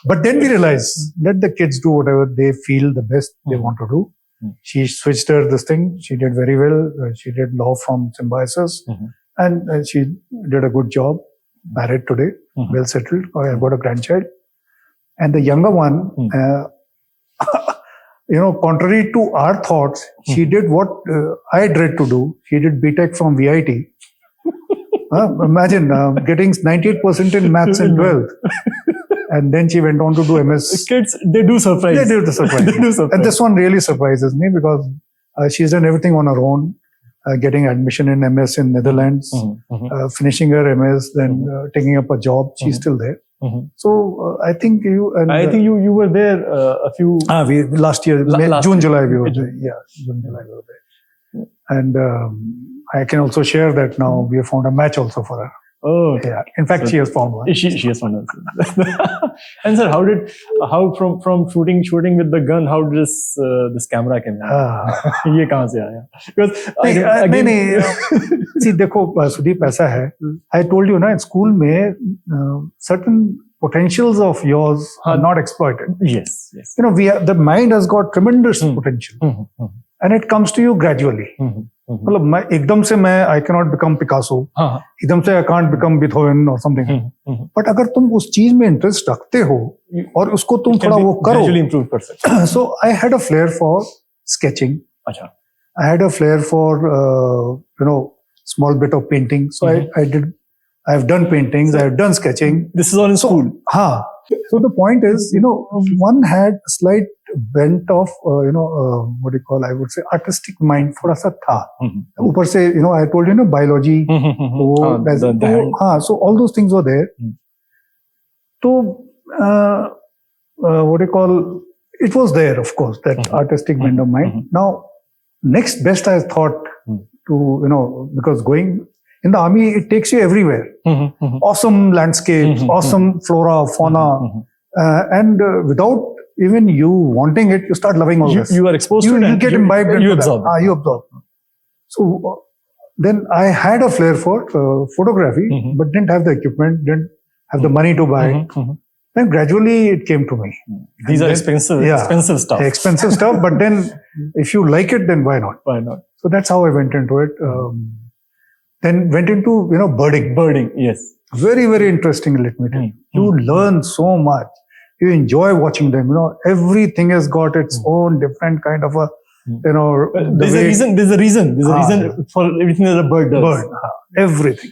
But then we realized, let the kids do whatever they feel the best they want to do. She switched her this thing. She did very well. She did law from Symbiosis, and she did a good job. Married today, well settled. I got a grandchild, and the younger one, contrary to our thoughts, she did what I dread to do. She did BTech from VIT. Imagine getting 98% in maths and 12th. And then she went on to do MS. Kids, they do surprise. They do surprise. And this one really surprises me because she's done everything on her own. Getting admission in MS in Netherlands, finishing her MS, then taking up a job. She's still there. So I think you. And, I think you were there a few. Last year, June, July we were there. Yeah, June, July we were there. And I can also share that now we have found a match also for her. Oh, yeah. In fact, she has found one. She has found one. And sir, how from shooting with the gun, how did this camera came? ये कहाँ से आया? Because नहीं see देखो Sudip ऐसा है. I told you ना in school में certain potentials of yours are not exploited. Yes. The mind has got tremendous potential, and it comes to you gradually. मतलब एकदम से I cannot become Picasso, एकदम से I can't become Beethoven or something. But अगर तुम उस चीज में इंटरेस्ट रखते हो और उसको तुम थोड़ा वो करो. So I had a flair for sketching. I had a flair for small bit of painting. So I have done paintings. I have done sketching. This is all in school. So the point is, one had a slight bent of, what do you call, I would say, artistic mind थोड़ा सा था. ऊपर से, I told you, biology. So all those things were there. So, what do you call, it was there, of course, that artistic bent of mind. Now, next best I thought to, because going in the army, it takes you everywhere. Awesome landscapes, awesome flora, fauna. And without even you wanting it, you start loving all this. You are exposed to it. You get imbibed into you absorb. You absorb. So then I had a flair for photography, but didn't have the equipment, didn't have the money to buy it. Then gradually it came to me. These are expensive stuff. Expensive stuff, but then if you like it, then why not? Why not? So that's how I went into it. Then went into, birding. Birding, yes. Very, very interesting, let me tell you. You learn so much. You enjoy watching them. Everything has got its own different kind of a, There's a reason for everything that a bird does. Everything.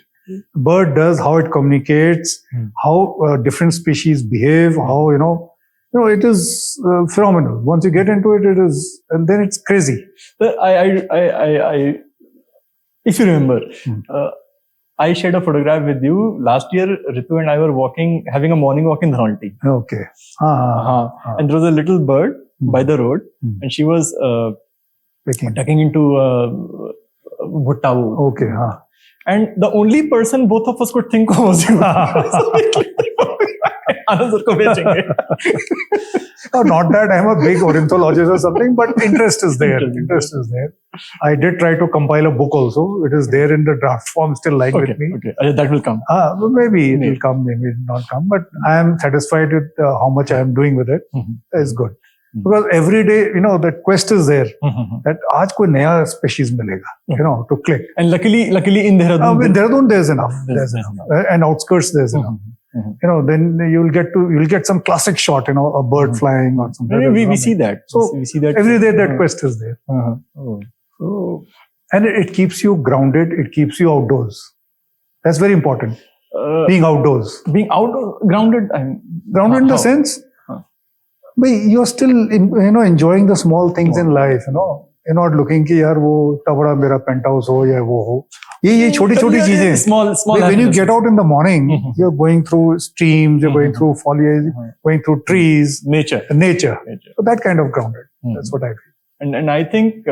Bird does, how it communicates, how different species behave, how, it is phenomenal. Once you get into it, it is, and then it's crazy. I if you remember, I shared a photograph with you. Last year, Ritu and I were having a morning walk in Dhanti. Okay. And there was a little bird by the road, and she was tucking into bhutta. Okay. And the only person both of us could think of was you. Not that I'm a big ornithologist or something, but interest is there. I did try to compile a book also. It is there in the draft form, still lying with me. Okay, that will come. Maybe it will come, maybe it will not come. But I am satisfied with how much I am doing with it. It's good. Because every day, that quest is there. That आज कोई नया species मिलेगा, to click. And luckily in Dehradun. In Dehradun, there's enough. And outskirts, there's enough. Then you'll get some classic shot, a bird flying or something. We see that. So we see that every day that quest is there. So, and it keeps you grounded. It keeps you outdoors. That's very important. Being outdoors. Grounded. Grounded in the sense, but you're still, enjoying the small things in life. You're not looking कि यार वो इतना बड़ा मेरा penthouse हो या वो हो. ये छोटी-छोटी चीजें. Small. When you get out in the morning, you're going through streams, you're going through foliage, going through trees. Nature. So that kind of grounded. That's what I feel. And I think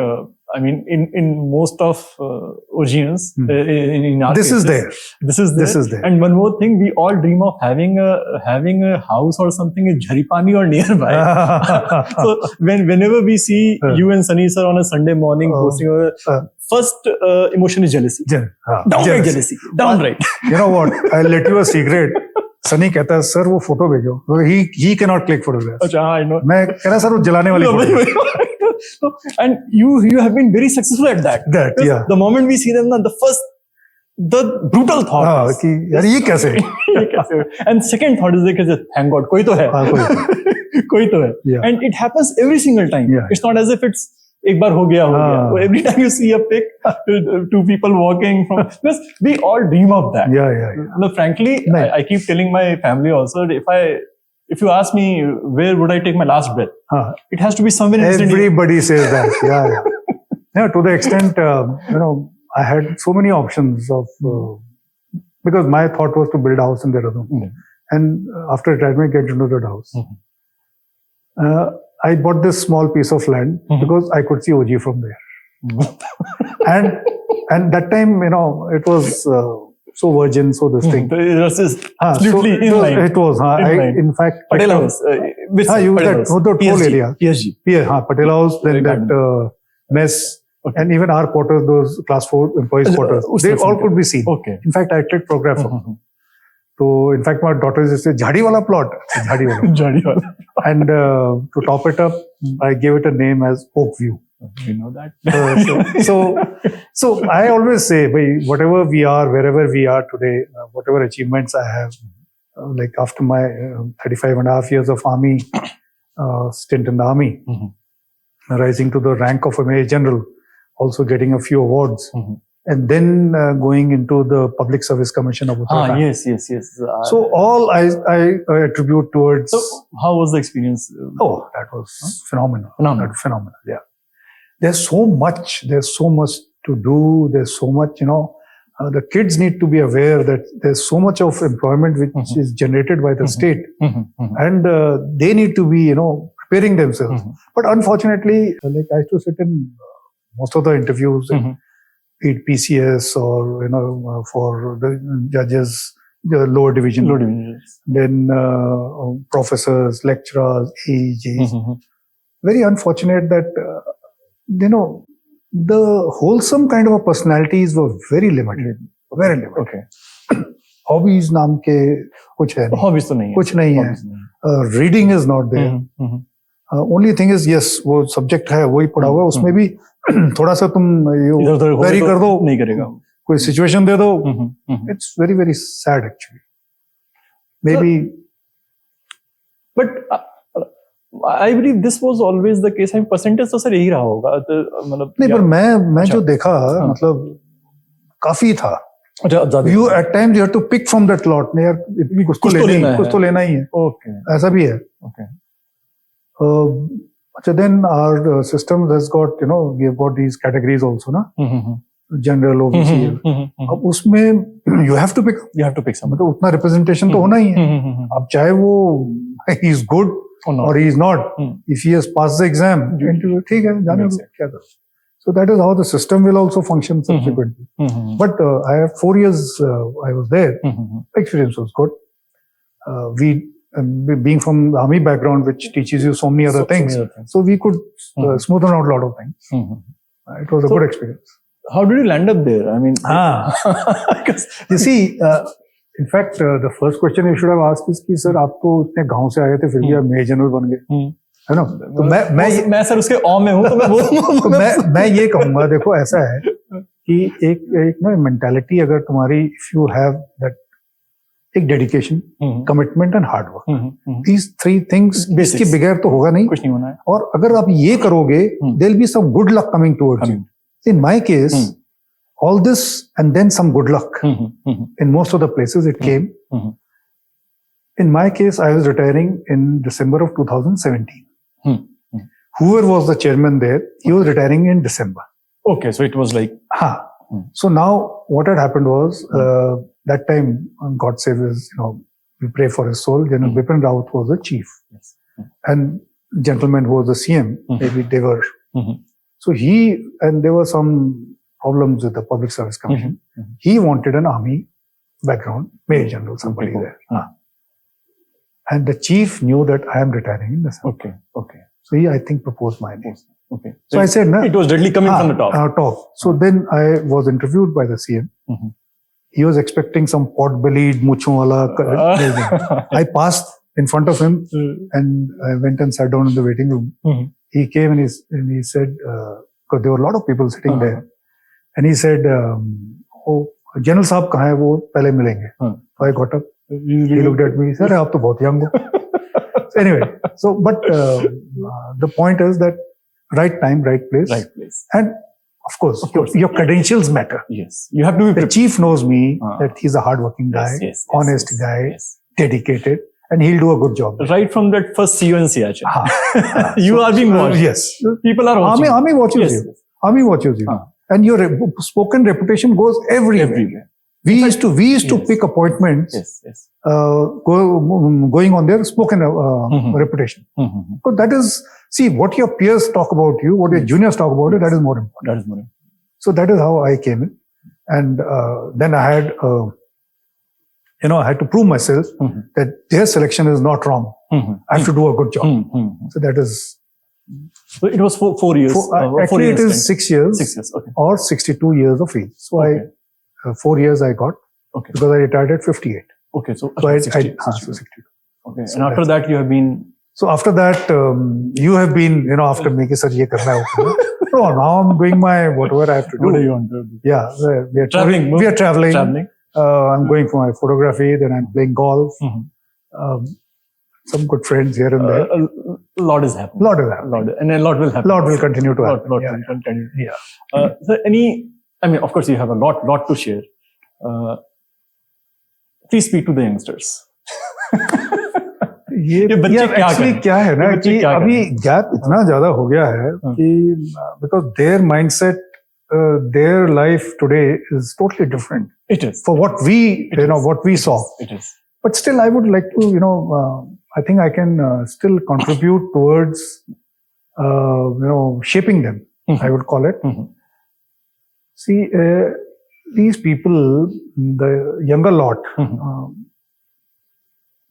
I mean, in most of OGNs, in our This cases, is there. This is there. And one more thing, we all dream of having a house or something in Jharipani or nearby. So whenever we see you and Sunny sir on a Sunday morning posting, first emotion is jealousy. Downright jealousy. Downright. You know what? I'll let you a secret. Sunny कहता है sir वो photo भेजो. He cannot click photographs. अच्छा हाँ I know. मैं कह रहा sir वो जलाने वाली photo. And you have been very successful at that. Yeah. The moment we see them, the brutal thought. कि यार ये कैसे? And second thought is that thank God कोई तो है. कोई तो है. Yeah. And it happens every single time. Yeah. It's not as if it's एक बार हो गया. Every time you see a pic, two people walking from, because we all dream of that. Yeah. No, frankly, I keep telling my family also that if you ask me where would I take my last breath, it has to be somewhere in Everybody says that. Yeah. To the extent, I had so many options of because my thought was to build a house in Dehradun, and after retirement, get into that house. I bought this small piece of land because I could see OG from there, and that time, it was. So virgin, so this thing. It was absolutely inline. It was. In fact, Patel House. Use that whole area. PSG. Patel House, then that mess, and even our quarters, those class 4 employees' quarters, they all could be seen. Okay. In fact, I clicked photograph of them. So, in fact, my daughter used to say, "Jhadi wala plot." Jhadi wala. Jhadi wala. And to top it up, I gave it a name as Oak View. You know that. So I always say, whatever we are, wherever we are today, whatever achievements I have, like after my 35 and a half years of army stint in the army, rising to the rank of a major general, also getting a few awards, and then going into the Public Service Commission of Uttarakhand. Yes. So all I attribute towards. So how was the experience? Oh, that was phenomenal. Phenomenal. Yeah. There's so much to do. There's so much, the kids need to be aware that there's so much of employment which is generated by the state, and they need to be, preparing themselves. But unfortunately, like I used to sit in most of the interviews, be it PCS or, for the judges, the lower division, then professors, lecturers, AEGs. Very unfortunate that, the wholesome kind of personalities were very limited. Very limited. Okay. Hobbies नाम के कुछ है नहीं. Hobbies तो नहीं है. कुछ नहीं है. Reading is not there. Only thing is, yes, वो subject है, वही पढ़ा हुआ है. उसमें भी थोड़ा सा तुम vary कर दो. नहीं करेगा. कोई situation दे दो. It's very, very sad actually. Maybe. But I believe this was always the case. Percentage तो सर यही रहा होगा. नहीं, पर मैं जो देखा, मतलब काफी था. You at times you have to pick from that lot. यार कुछ तो लेना ही है. Okay. ऐसा भी है. Okay. Then our system has got, we have got these categories also, na? General, OBC. अब उसमें you have to pick. You have to pick some. मतलब उतना representation तो होना ही है. अब चाहे वो he is good or he is not. If he has passed the exam, ठीक है, जाने दो, क्या करो. So that is how the system will also function subsequently. But I have 4 years I was there. Experience was good. Being from the army background, which teaches you so many other things, so we could smoothen out a lot of things. It was a good experience. How did you land up there? I mean, you see, in fact, the first question you should have asked is कि sir आप तो इतने गांव से आए थे फिर भी आप मेजर जनरल बन गए, है ना? तो मैं सर उसके ऑ में हूँ, तो मैं ये कहूँगा, देखो ऐसा है कि एक ना मेंटालिटी अगर तुम्हारी, if you have that, एक dedication, commitment and hard work, these 3 things इसके बगैर तो होगा नहीं, कुछ नहीं होना है. और अगर आप ये करोगे, there'll be some good luck coming towards you. In my case, all this and then some good luck. In most of the places it came. In my case, I was retiring in December of 2017. Whoever was the chairman there, he was retiring in December. Okay, so it was like... So now what had happened was, that time, God save his, we pray for his soul, General Bipin Rawat was the chief. Yes. And gentleman who was the CM, maybe they were So and there were some problems with the Public Service Commission. He wanted an army background, Major General, somebody there. And the chief knew that I am retiring in the summer. So he, I think, proposed my name. So I said, no. It was directly coming from the top. So then I was interviewed by the CM. He was expecting some pot-bellied, muchon wala. I passed in front of him and I went and sat down in the waiting room. He came and he said, because there were a lot of people sitting there. And he said, General Saab kahan hai, wo pehle milenge. So I got up. He looked at me. He said, aap to bahut young ho. So anyway, but the point is that right time, right place. And of course. Your credentials matter. Yes. You have to be prepared. The chief knows me that he's a hardworking guy, honest guy, dedicated, and he'll do a good job. Right from that first see you in Siachen. You are being watched. Yes. People are watching. Army watches you. Army watches you. And your spoken reputation goes everywhere. We used to pick appointments going on their spoken reputation. So that is, see, what your peers talk about you, what your juniors talk about you, that is more important. So that is how I came in. And then I had, I had to prove myself that their selection is not wrong. I have to do a good job. So that is... So it was 4 years. Actually, it is 6 years. 6 years, or 62 years of age. So 4 years I got because I retired at 58. So 62. And after that you have been... So after that, you have been, after making sir, ye karna hai. No, now I'm doing my whatever I have to do. What do you want to do? Yeah, we are traveling. We are traveling. I'm going for my photography. Then I'm playing golf. Some good friends here and there. A lot is happening. And a lot will happen. A lot will continue to happen. Will continue. So of course, you have a lot to share. Please speak to the youngsters. ये actually क्या है ना कि अभी gap इतना ज्यादा हो गया है कि because their mindset, their life today is totally different. It is for what we what we saw. It is. But still, I would like to I think I can still contribute towards shaping them. I would call it. See, these people, the younger lot.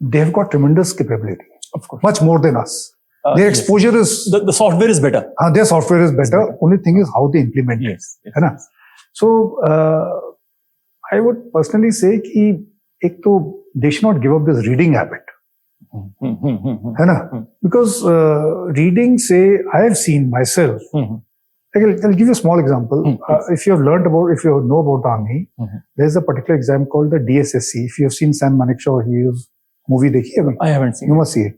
They've got tremendous capability. Of course. Much more than us. Their exposure is... The software is better. Their software is better. Only thing is how they implement it. Yes. So, I would personally say that they should not give up this reading habit. Because reading, I have seen myself. I'll give you a small example. If you know about the army, there's a particular exam called the DSSC. If you have seen Sam Manekshaw, movie dekhi. I haven't seen. You must see it.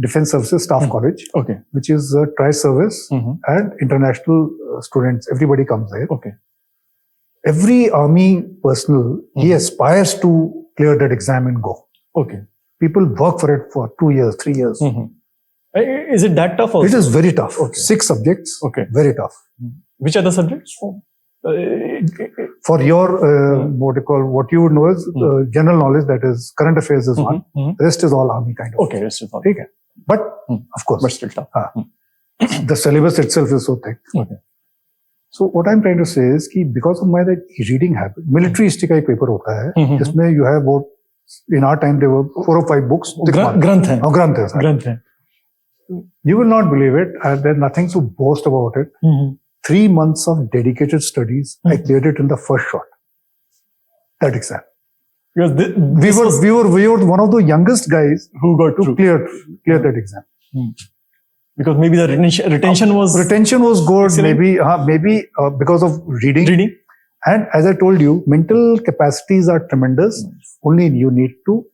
Defense Services Staff College, which is a tri-service and international students. Everybody comes there. Every army personnel, he aspires to clear that exam and go. People work for it for 2 years, 3 years. Is it that tough also? It is very tough. 6 subjects. Very tough. Which are the subjects? For your, what you would know is general knowledge, that is current affairs is one. Rest is all army kind of. Rest is all. But, of course. But still tough. The syllabus itself is so thick. So what I'm trying to say is that because of my reading habit, military history ka ek paper hota hai, jisme you have about, in our time there were 4 or 5 books. Granth hai. Granth hai. You will not believe it. There's nothing to boast about it. 3 months of dedicated studies, I cleared it in the first shot. That exam. Because we were one of the youngest guys who got to clear that exam. Because maybe the retention was good. Maybe because of reading. And as I told you, mental capacities are tremendous. Only you need to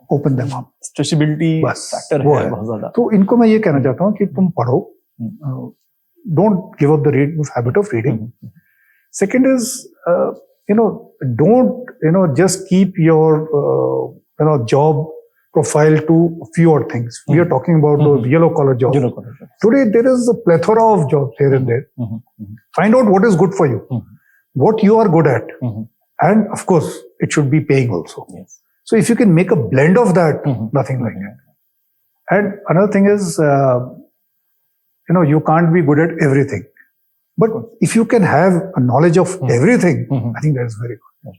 open them up. Stretchability factor है बहुत ज़्यादा. तो इनको मैं ये कहना चाहता हूँ कि तुम पढ़ो. Don't give up the habit of reading. Second is, don't, just keep your, job profile to a few odd things. We are talking about those yellow collar jobs. Today, there is a plethora of jobs here and there. Find out what is good for you, what you are good at. And of course, it should be paying also. So if you can make a blend of that, nothing like that. And another thing is, you can't be good at everything. But if you can have a knowledge of everything, I think that is very good.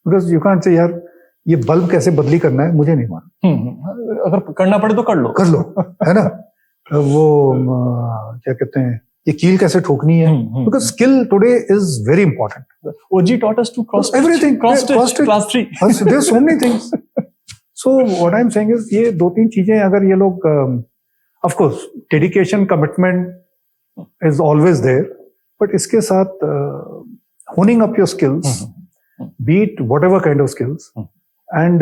Because you can't say, यार ये bulb कैसे बदली करना है मुझे नहीं मालूम. अगर करना पड़े तो कर लो, है ना. वो क्या कहते हैं, ये कील कैसे ठोकनी है. Because skill today is very important. OG taught us to cross everything, cross class 3. There's so many things. So what I'm saying is ये 2-3 चीजें अगर ये लोग, of course dedication, commitment is always there, but इसके साथ honing up your skills, be it whatever kind of skills, and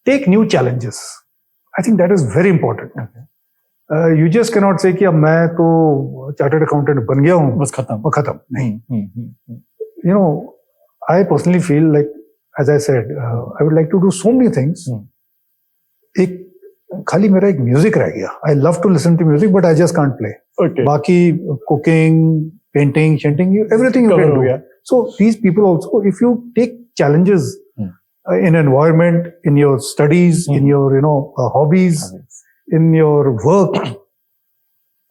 take new challenges. I think that is very important. You just cannot say कि अब मैं तो chartered accountant बन गया हूँ बस खत्म नहीं. I personally feel like, as I said, I would like to do so many things. एक खाली मेरा एक म्यूजिक रह गया. I love to listen to music, but I just can't play. बाकी cooking, painting, chanting, everything you can do. So these people also, if you take challenges in environment, in your studies, in your hobbies, in your work,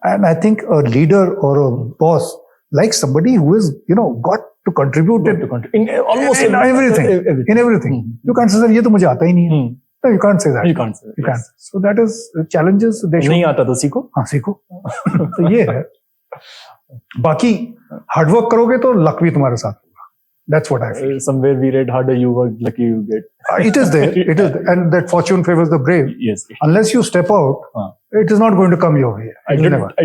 and I think a leader or a boss likes somebody who is got to contribute in almost in everything. You can't say that ये तो मुझे आता ही नहीं है. No, you can't say that. You can't. So that is challenges. नहीं आता तो सीखो. हाँ सीखो. तो ये है. बाकी हार्ड वर्क करोगे तो लक भी तुम्हारे साथ. That's what I feel. Somewhere we read, harder you work, lucky you get. It is there. It is there. And that fortune favors the brave. Yes. Unless you step out, it is not going to come your way. I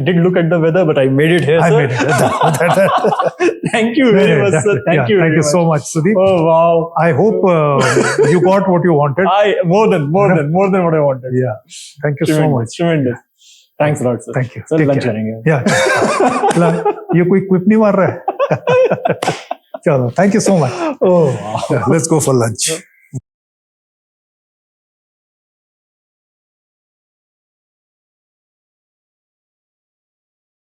did look at the weather, but I made it here, sir. I made it. Thank you very much, sir. Thank you so much, Sudip. Oh, wow. I hope you got what you wanted. More than what I wanted. Yeah. Thank you so much. Tremendous. Thanks a lot, sir. Thank you. Sir, lunch करेंगे. Yeah. ये कोई क्विप नहीं मार रहा है. चलो, thank you so much. Oh, wow. Let's go for lunch.